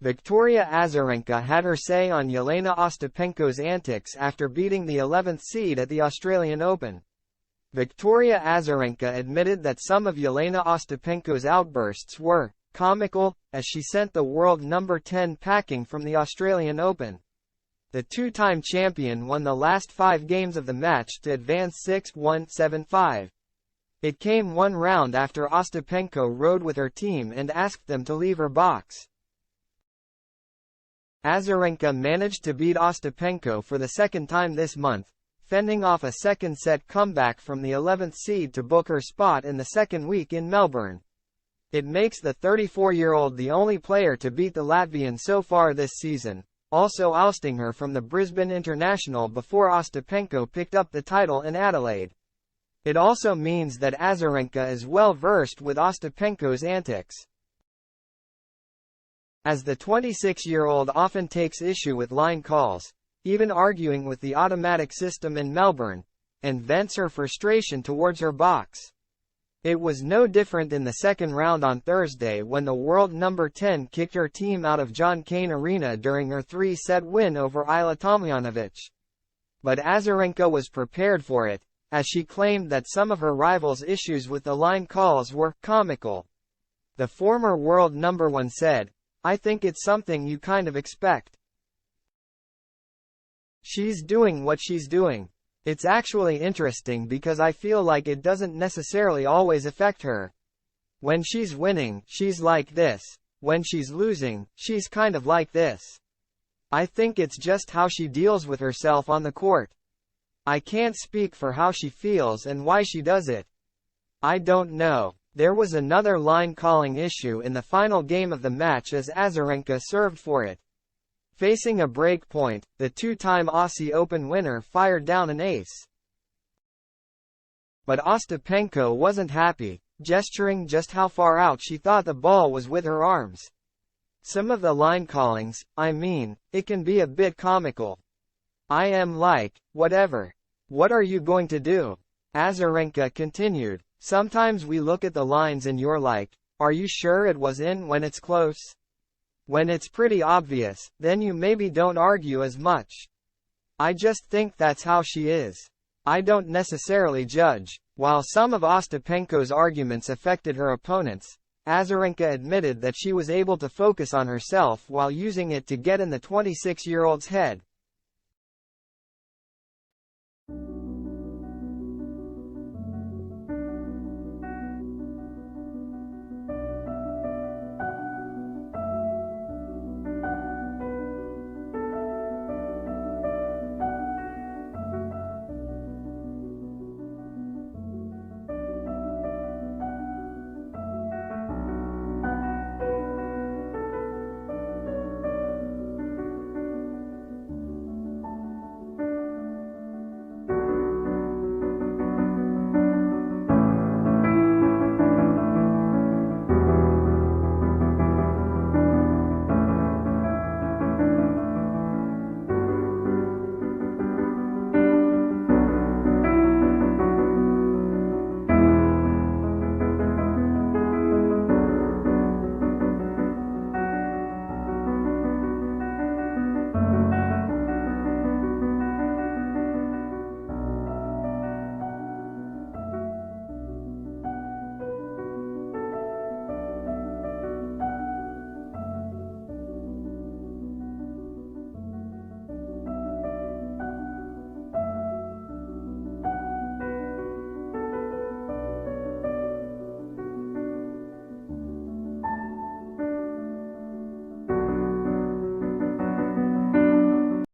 Victoria Azarenka had her say on Jelena Ostapenko's antics after beating the 11th seed at the Australian Open. Victoria Azarenka admitted that some of Jelena Ostapenko's outbursts were comical, as she sent the world number 10 packing from the Australian Open. The two-time champion won the last 5 games of the match to advance 6-1, 7-5. It came one round after Ostapenko rode with her team and asked them to leave her box. Azarenka managed to beat Ostapenko for the second time this month, fending off a second-set comeback from the 11th seed to book her spot in the second week in Melbourne. It makes the 34-year-old the only player to beat the Latvian so far this season, also ousting her from the Brisbane International before Ostapenko picked up the title in Adelaide. It also means that Azarenka is well versed with Ostapenko's antics. As the 26-year-old often takes issue with line calls, even arguing with the automatic system in Melbourne, and vents her frustration towards her box. It was no different in the second round on Thursday when the world number 10 kicked her team out of John Cain Arena during her 3-set win over Ajla Tomljanovic. But Azarenka was prepared for it, as she claimed that some of her rivals' issues with the line calls were comical. The former world number 1 said, "I think it's something you kind of expect. She's doing what she's doing. It's actually interesting because I feel like it doesn't necessarily always affect her. When she's winning, she's like this. When she's losing, she's kind of like this. I think it's just how she deals with herself on the court. I can't speak for how she feels and why she does it. I don't know." There was another line calling issue in the final game of the match as Azarenka served for it. Facing a break point, the two-time Aussie Open winner fired down an ace. But Ostapenko wasn't happy, gesturing just how far out she thought the ball was with her arms. "Some of the line callings, I mean, it can be a bit comical. I am like, whatever. What are you going to do?" Azarenka continued. "Sometimes we look at the lines and you're like, are you sure it was in when it's close? When it's pretty obvious, then you maybe don't argue as much. I just think that's how she is. I don't necessarily judge." While some of Ostapenko's arguments affected her opponents, Azarenka admitted that she was able to focus on herself while using it to get in the 26-year-old's head.